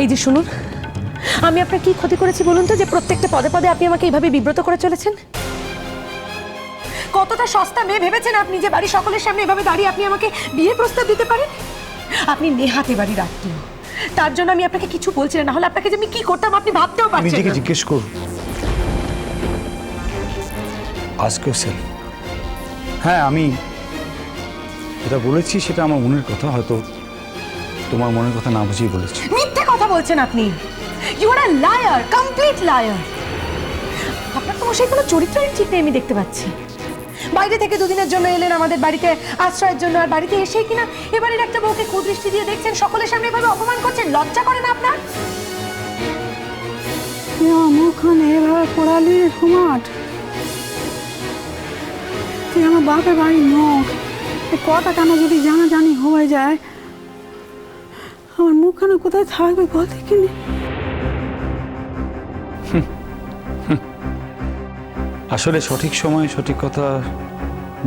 এই যে শুনুন, আমি আপনার কি ক্ষতি করেছি বলুন তো, যে প্রত্যেকটা পদে পদে আপনি আমাকে এইভাবে বিব্রত করে চলেছেন? কতটা সস্তা মেয়ে ভেবেছেন আপনি যে বাড়ির সকলের সামনে এভাবে দাঁড়িয়ে আপনি আমাকে বিয়ের প্রস্তাব দিতে পারেন? আপনি নেহাতে বাড়ির আত্মীয়, তার জন্য আমি আপনাকে কিছু বলছি না, হলে আপনাকে যে আমি কি করতাম আপনি ভাবতেও পারছেন না। নিজেকে জিজ্ঞেস করুন, আস্ক ইয়োরসেলফ। হ্যাঁ, আমি যেটা বলেছি সেটা আমার মনের কথা, হয়তো তোমার মনের কথা না বুঝেই বলেছি। মিথ্যে কথা বলছেন আপনি। You are a liar, complete liar. আপনার তো সেই কোনো চরিত্রহীন ঠিক নেই আমি দেখতে পাচ্ছি। বাইরে থেকে দুদিনের জন্য এলেন আমাদের বাড়িতে আশ্রয়ের জন্য, আর বাড়িতে এসেই কিনা এবারের একটা বউকে কুদৃষ্টি দিয়ে দেখছেন, সকলের সামনে এভাবে অপমান করছেন। লজ্জা করে না আপনার? মুখখানে এভাবে পড়ালি সমাজ, তুই আমার বাপের বাড়ির মুখ, কথা কেন যদি জানাজানি হয়ে যায়, আমার মুখখানে কোথায় থাকবে বল দেখিনি? আসলে সঠিক সময়ে সঠিক কথা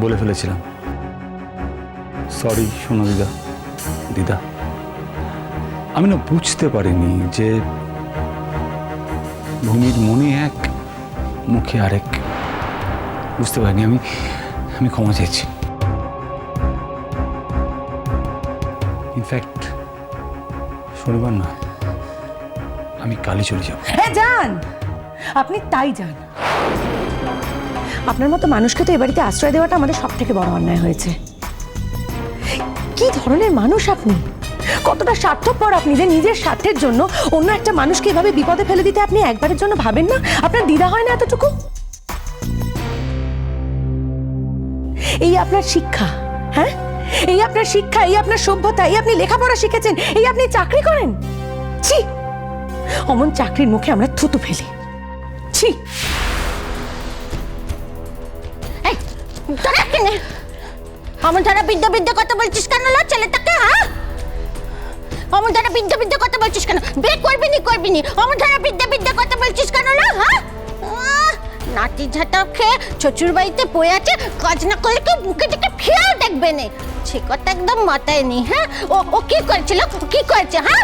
বলে ফেলেছিলাম। সরি শোনো দিদা, আমি না বুঝতে পারিনি যে ভূমির মনে এক, মুখে আরেক। বুঝতে পারিনি। আমি ক্ষমা চাইছি। ইনফ্যাক্ট শনিবার না, আমি কালই চলে যাব। হ্যাঁ যান, আপনি তাই যান। আপনার মতো মানুষকে তো এ বাড়িতে আশ্রয় দেওয়াটা আমাদের সব থেকে বড় অন্যায় হয়েছে। কি ধরনের মানুষ আপনি? কতটা স্বার্থপর আপনি যে নিজের স্বার্থের জন্য অন্য একটা মানুষকে এভাবে বিপদে ফেলে দিতে আপনি একবারের জন্য ভাবেন না? আপনার দ্বিধা হয় না এতটুকু? এই আপনার শিক্ষা? হ্যাঁ, এই আপনার শিক্ষা, এই আপনার সভ্যতা, এই আপনি লেখাপড়া শিখেছেন, এই আপনি চাকরি করেন? ছি, অমন চাকরির মুখে আমরা থুতু ফেলি। ছি। তোরা কিনে আমার ধারা বিদ্যা কথা বলছিস কেন ছেলেটাকে? হ্যাঁ, আমার ধারা বিদ্যা কথা বলছিস কেন? বিয়ে করবি নি আমার ধারা বিদ্যা কথা বলছিস কেন? হ্যাঁ, নাতি ঝাঁটা খেয়ে শ্বশুর বাড়িতে পড়ে আছে, কাজ না করলে কেউ মুখে থেকে ফিরেও দেখবে না, সে কথা একদম মাথায় নেই। হ্যাঁ, ও কি করেছিল, কি করেছে? হ্যাঁ,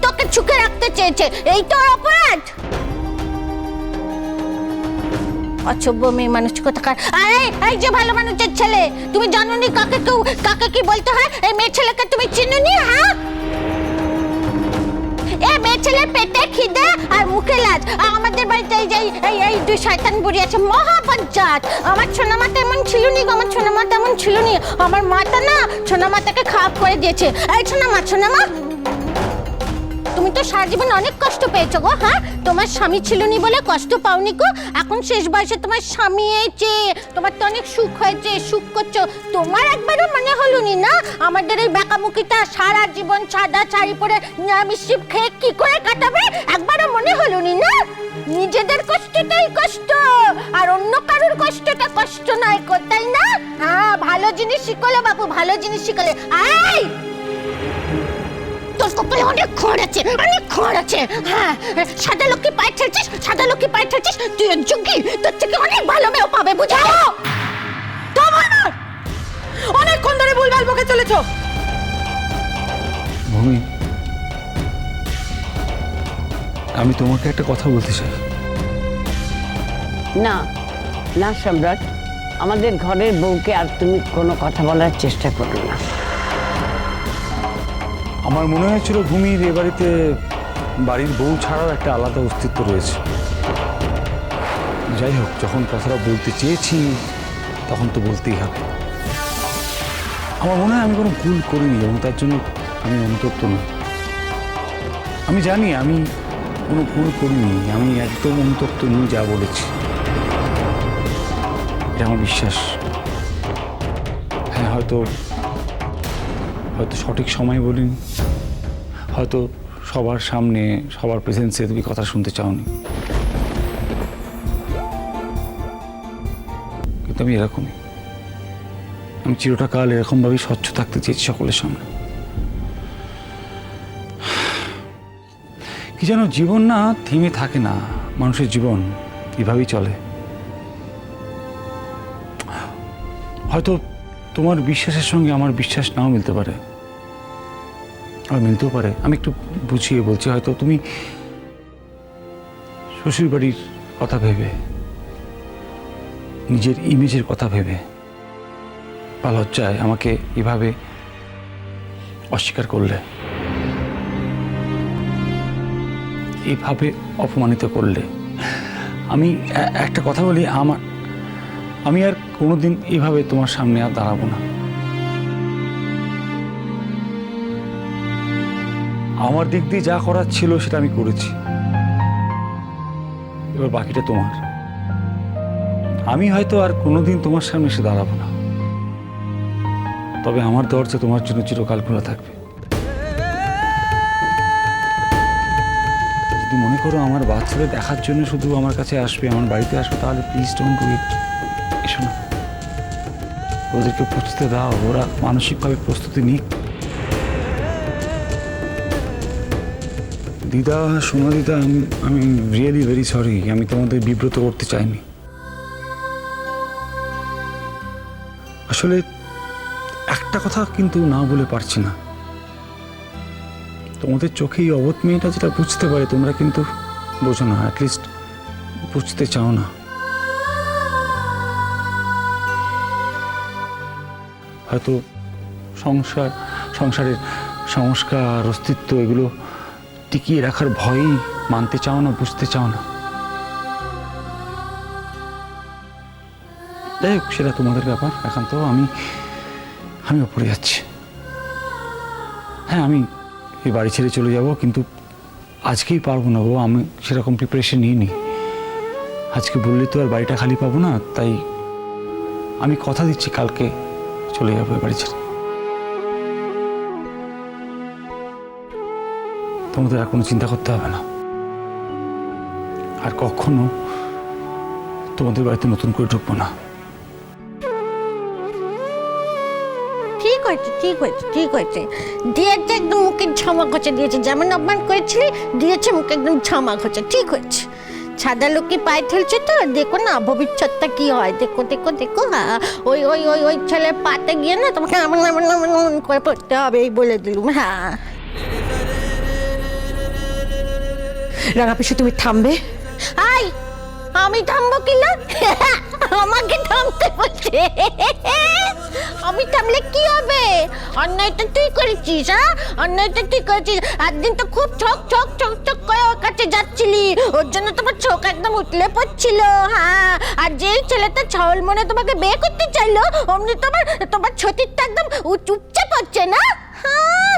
তোকে চুকে রাখতে চেয়েছে, এই তো অপরাধ। অসভ্য মেয়ে মানুষ কোথাকার। এই যে ভালো মানুষের ছেলে, তুমি জানোনি কাকে কি বলতে হয়? এই মেয়ে ছেলেকে তুমি চিনোনি? হ্যাঁ, এই মেয়ে ছেলের পেটে খিদে আর মুখে লাজ। আমাদের বাড়িতে এই দুই শয়তান বুড়ি আছে, মহাপঞ্চায়েত। আমার সোনামা তেমন ছিল নি, আমার সোনামা তেমন ছিল নি। আমার মাটা না সোনামাটাকে খারাপ করে দিয়েছে। এই সোনামা, তুমি তো সারা জীবন অনেক কষ্ট পেয়েছো গো। হ্যাঁ, তোমার স্বামী ছিল নি বলে কষ্ট পাওনি গো। এখন শেষ বয়সে তোমার স্বামী এসেছে, তোমার তো অনেক সুখ হয়েছে, সুখ করছো। তোমার একবারও মনে হলো নি না আমাদের এই বাঁকামুখিটা সারা জীবন সাদা শাড়ি পরে নিরামিষ খেয়ে কি করে কাটাবে? একবারও মনে হলো নি না নিজেদের কষ্টটাই কষ্ট, আর অন্য কারোর কষ্টটা কষ্ট নয়, তাই না? হ্যাঁ, ভালো জিনিস শিখলে বাবু, ভালো জিনিস শিখলে। তোর কপালে অনেক খড় আছে। হ্যাঁ, সাদা লোককে পায়ে ঠেলছিস, তুই যোগ্যী, তোর থেকে অনেক ভালো মেয়েও পাবে, বুঝাও? তোমার অনেকক্ষণ ধরে ভুলভাল বকে চলেছো। ভূমি, আমি তোমাকে একটা কথা বলতে চাই। না সম্রাট, আমাদের ঘরের বউকে আর তুমি কোনো কথা বলার চেষ্টা করো না। আমার মনে হয়েছিল ভূমির এ বাড়িতে বাড়ির বউ ছাড়াও একটা আলাদা অস্তিত্ব রয়েছে। যাই হোক, যখন কথাটা বলতে চেয়েছি তখন তো বলতেই হবে। আমার মনে হয় আমি কোনো ভুল করিনি, এবং তার জন্য আমি অনুতপ্ত নই। আমি জানি আমি কোনো ভুল করিনি, আমি একদম অনুতপ্ত নই যা বলেছি, এটা আমার বিশ্বাস। হ্যাঁ, হয়তো সঠিক সময় বলিনি, হয়তো সবার সামনে সবার প্রেজেন্সে তুমি কথা শুনতে চাওনি, কিন্তু আমি এরকমই। আমি চিরটা কাল এরকমভাবেই স্বচ্ছ থাকতে চেয়েছি সকলের সামনে। কি যেন জীবন না থেমে থাকে না, মানুষের জীবন এভাবেই চলে। হয়তো তোমার বিশ্বাসের সঙ্গে আমার বিশ্বাস নাও মিলতে পারে, আর মিলতেও পারে। আমি একটু বুঝিয়ে বলছি, হয়তো তুমি শ্বশুর বাড়ির কথা ভেবে, নিজের ইমেজের কথা ভেবে বা লজ্জায় আমাকে এভাবে অস্বীকার করলে, এভাবে অপমানিত করলে। আমি একটা কথা বলি, আমি আর কোনোদিন এভাবে তোমার সামনে আর দাঁড়াবো না। আমার দিক দিয়ে যা করার ছিল সেটা আমি করেছি, এবার বাকিটা তোমার। আমি হয়তো আর কোনোদিন তোমার সামনে এসে দাঁড়াবো না, তবে আমার দরজা তোমার জন্য চিরকাল খোলা থাকবে। যদি মনে করো আমার বাচ্চাদের দেখার জন্য শুধু আমার কাছে আসবে, আমার বাড়িতে আসবে, তাহলে প্লিজ ডোন্ট ডু ইট। এসো না, ওদেরকে বুঝতে দাও, ওরা মানসিকভাবে প্রস্তুতি নিক। দিদা, সোনা দিদা, আমি রিয়েলি ভেরি সরি, আমি তোমাদের বিব্রত করতে চাইনি। আসলে একটা কথা কিন্তু না বলে পারছি না, তোমাদের চোখে এই অবধ মেয়েটা যেটা বুঝতে পারে তোমরা কিন্তু বোঝো না, অ্যাটলিস্ট বুঝতে চাও না। হয়তো সংসারের সংস্কার, অস্তিত্ব, এগুলো টিকিয়ে রাখার ভয়েই মানতে চাও না, বুঝতে চাও না। যাই হোক, সেটা তোমাদের ব্যাপার। এখন তো আমি ওপরে যাচ্ছি। হ্যাঁ, আমি এই বাড়ি ছেড়ে চলে যাব, কিন্তু আজকেই পারবো না গো, আমি সেরকম প্রিপারেশন নিইনি। আজকে বললে তো আর বাড়িটা খালি পাবো না, তাই আমি কথা দিচ্ছি কালকে চলে যাবো এই বাড়ি ছেড়ে। তোমাদের আর কোনো চিন্তা করতে হবে না, আর কখনো তোমাদের বাড়িতে নতুন করে ঢুকবো না। ঠিক হয়েছে, ঠিক হয়েছে, ঠিক হয়েছে। দিয়েছে একদম মুখে ঝামা ঘষে দিয়েছে, যেমন অপমান করেছিলি দিয়েছে মুখে একদম ঝামা ঘষে। ঠিক হয়েছে। সাদা লোককে পায়ে ঠেলছে তো, দেখো না ভবিষ্যৎটা কি হয়। দেখো দেখো দেখো, হ্যাঁ, ওই ওই ওই ওই ছেলের পাতে গিয়ে না তোমাকে এমন এমন এমন এমন করে পড়তে হবে, এই বলে দিলুম। হ্যাঁ, রাঙা পিসি, তুমি থামবে? আই আমি থামবো কিনা? আমাকে থামতে বলছে। আমি থামলে কি হবে? অন্যায়টা তুই করেছিস। হ্যাঁ, অন্যায়টা তুই করেছিস। একদিন তো খুব ঠক ঠক ঠক ঠক করে ওর কাছে যাচ্ছিলি, ওর জন্য তোমার চোখ একদম উঠলে পড়ছিল। হ্যাঁ, আর যেই ছেলেটা ছাওল মনে তোমাকে বিয়ে করতে চাইলো, অমনি তোমার ছতিরটা একদম উপচে পড়ছে না? হ্যাঁ,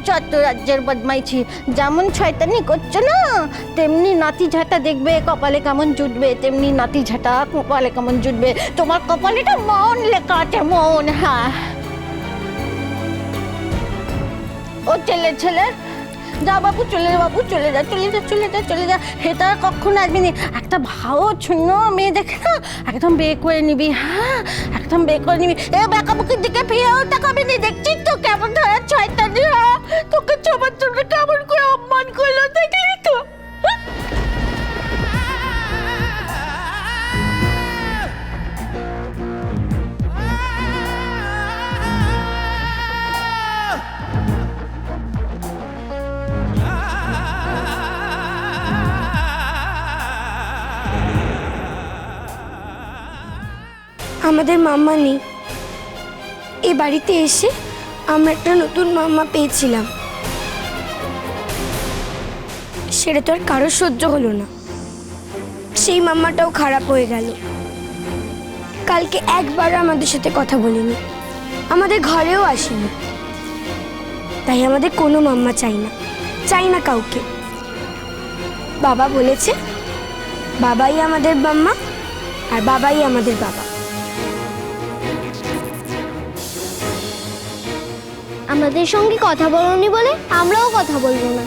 যত রাজ্যের বদমাইছি, যেমন শয়তানি করছো না, তেমনি নাতি ঝাঁটা দেখবে কপালে কেমন জুটবে, তেমনি নাতি ঝাঁটা কপালে কেমন জুটবে। তোমার কপালেটা মন লেখা আছে, মন। হ্যাঁ, ও ছেলে যা বাবু, চলে যা বাবু, চলে যা চলে যা চলে যা চলে যা। হেটা কখনো আসবি না। একটা ভালো শূন্য মেয়ে দেখে না একদম বিয়ে করে নিবি। হ্যাঁ, একদম বিয়ে করে নিবি। এ বেকাবুকির দিকে ফিরেও তাকাবি না। দেখছিস তো কেমন ধরে ছয়তানি। হ্যাঁ, তোকে সবার জন্য কেমন করে অপমান করলো, দেখলি তো? আমাদের মাম্মা নেই। এই বাড়িতে এসে আমরা একটা নতুন মাম্মা পেয়েছিলাম, সেটা তো আর কারো সহ্য হলো না। সেই মাম্মাটাও খারাপ হয়ে গেল। কালকে একবার আমাদের সাথে কথা বলিনি, আমাদের ঘরেও আসেনি। তাই আমাদের কোনো মাম্মা চাই না কাউকে। বাবা বলেছে বাবাই আমাদের মাম্মা, আর বাবাই আমাদের বাবা। আমাদের সঙ্গে কথা বলনি বলে আমরাও কথা বলবো না।